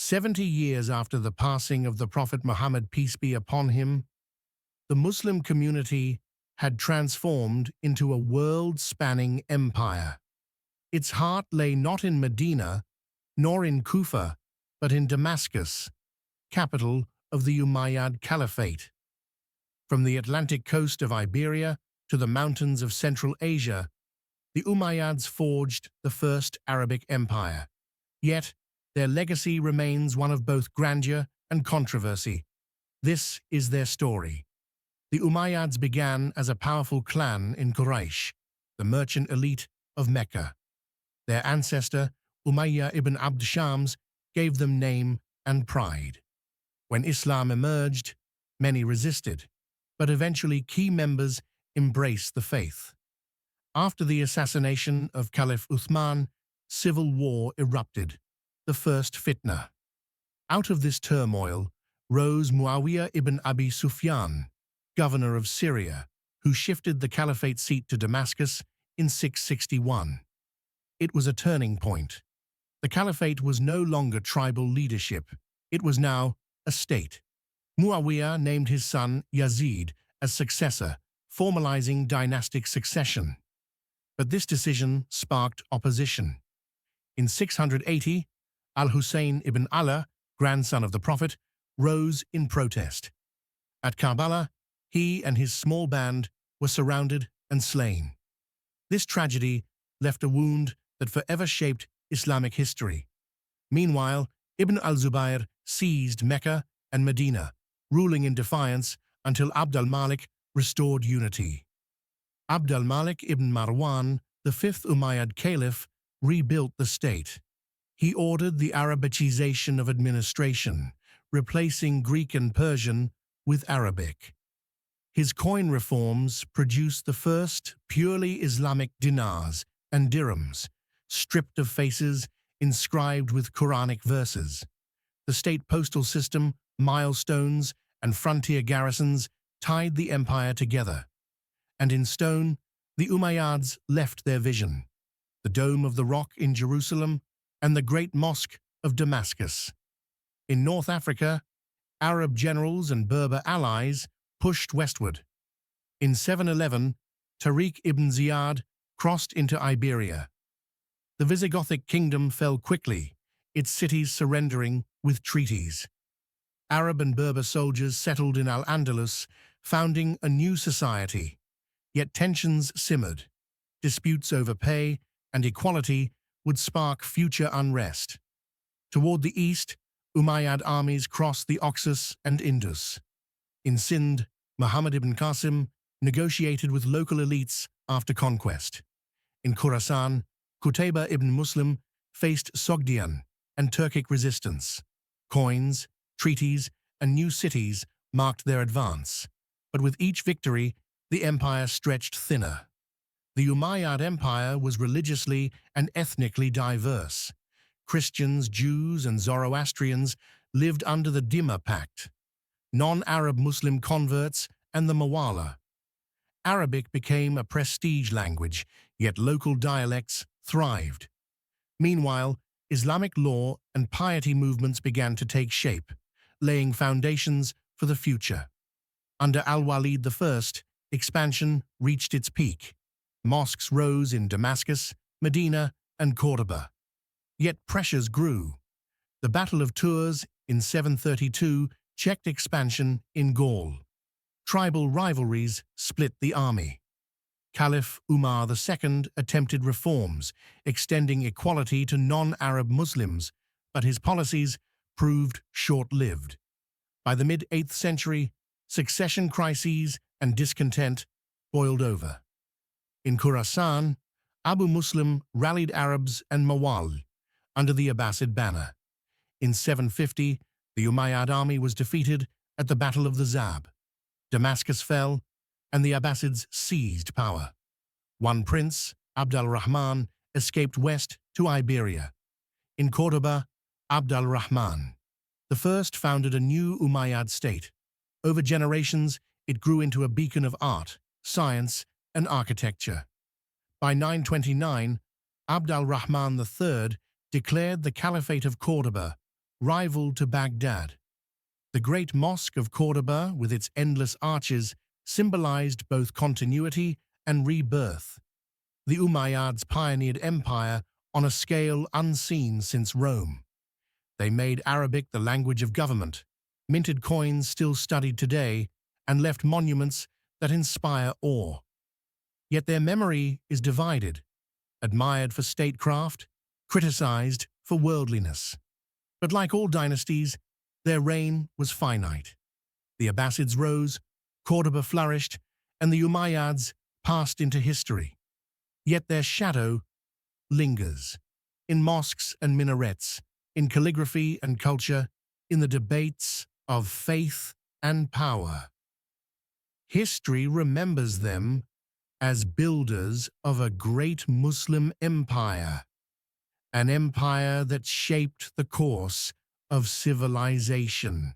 70 years after the passing of the Prophet Muhammad, peace be upon him, the Muslim community had transformed into a world-spanning empire. Its heart lay not in Medina, nor in Kufa, but in Damascus, capital of the Umayyad caliphate. From the Atlantic coast of Iberia to the mountains of Central Asia, the Umayyads forged the first Arabic empire. Yet, their legacy remains one of both grandeur and controversy. This is their story. The Umayyads began as a powerful clan in Quraysh, the merchant elite of Mecca. Their ancestor, Umayyad ibn Abd Shams, gave them name and pride. When Islam emerged, many resisted, but eventually key members embraced the faith. After the assassination of Caliph Uthman, civil war erupted, the first fitna. Out of this turmoil rose Muawiyah ibn Abi Sufyan, governor of Syria, who shifted the caliphate seat to Damascus in 661. It was a turning point. The caliphate was no longer tribal leadership. It was now a state. Muawiyah named his son Yazid as successor, formalizing dynastic succession. But this decision sparked opposition. In 680, Al-Hussein ibn Ali, grandson of the Prophet, rose in protest. At Karbala, he and his small band were surrounded and slain. This tragedy left a wound that forever shaped Islamic history. Meanwhile, Ibn al-Zubayr seized Mecca and Medina, ruling in defiance until Abd al-Malik restored unity. Abd al-Malik ibn Marwan, the fifth Umayyad caliph, rebuilt the state. He ordered the Arabicization of administration, replacing Greek and Persian with Arabic. His coin reforms produced the first purely Islamic dinars and dirhams, stripped of faces, inscribed with Quranic verses. The state postal system, milestones, and frontier garrisons tied the empire together. And in stone, the Umayyads left their vision: the Dome of the Rock in Jerusalem and the Great Mosque of Damascus. In North Africa, Arab generals and Berber allies pushed westward. In 711, Tariq ibn Ziyad crossed into Iberia. The Visigothic kingdom fell quickly, its cities surrendering with treaties. Arab and Berber soldiers settled in Al-Andalus, founding a new society. Yet tensions simmered. Disputes over pay and equality would spark future unrest. Toward the east, Umayyad armies crossed the Oxus and Indus. In Sindh, Muhammad ibn Qasim negotiated with local elites after conquest. In Khorasan, Qutayba ibn Muslim faced Sogdian and Turkic resistance. Coins, treaties, and new cities marked their advance. But with each victory, the empire stretched thinner. The Umayyad Empire was religiously and ethnically diverse. Christians, Jews, and Zoroastrians lived under the Dhimma Pact, non-Arab Muslim converts, and the Mawala. Arabic became a prestige language, yet local dialects thrived. Meanwhile, Islamic law and piety movements began to take shape, laying foundations for the future. Under Al-Walid I, expansion reached its peak. Mosques rose in Damascus, Medina, and Cordoba. Yet pressures grew. The Battle of Tours in 732 checked expansion in Gaul. Tribal rivalries split the army. Caliph Umar II attempted reforms, extending equality to non-Arab Muslims, but his policies proved short-lived. By the mid-8th century, succession crises and discontent boiled over. In Khorasan, Abu Muslim rallied Arabs and Mawal under the Abbasid banner. In 750, the Umayyad army was defeated at the Battle of the Zab. Damascus fell, and the Abbasids seized power. One prince, Abd al-Rahman, escaped west to Iberia. In Cordoba, Abd al-Rahman I founded a new Umayyad state. Over generations, it grew into a beacon of art, science, and architecture. By 929, Abd al-Rahman III declared the Caliphate of Cordoba, rival to Baghdad. The great mosque of Cordoba, with its endless arches, symbolized both continuity and rebirth. The Umayyads pioneered empire on a scale unseen since Rome. They made Arabic the language of government, minted coins still studied today, and left monuments that inspire awe. Yet their memory is divided, admired for statecraft, criticized for worldliness. But like all dynasties, their reign was finite. The Abbasids rose, Cordoba flourished, and the Umayyads passed into history. Yet their shadow lingers in mosques and minarets, in calligraphy and culture, in the debates of faith and power. History remembers them as builders of a great Muslim empire, an empire that shaped the course of civilization.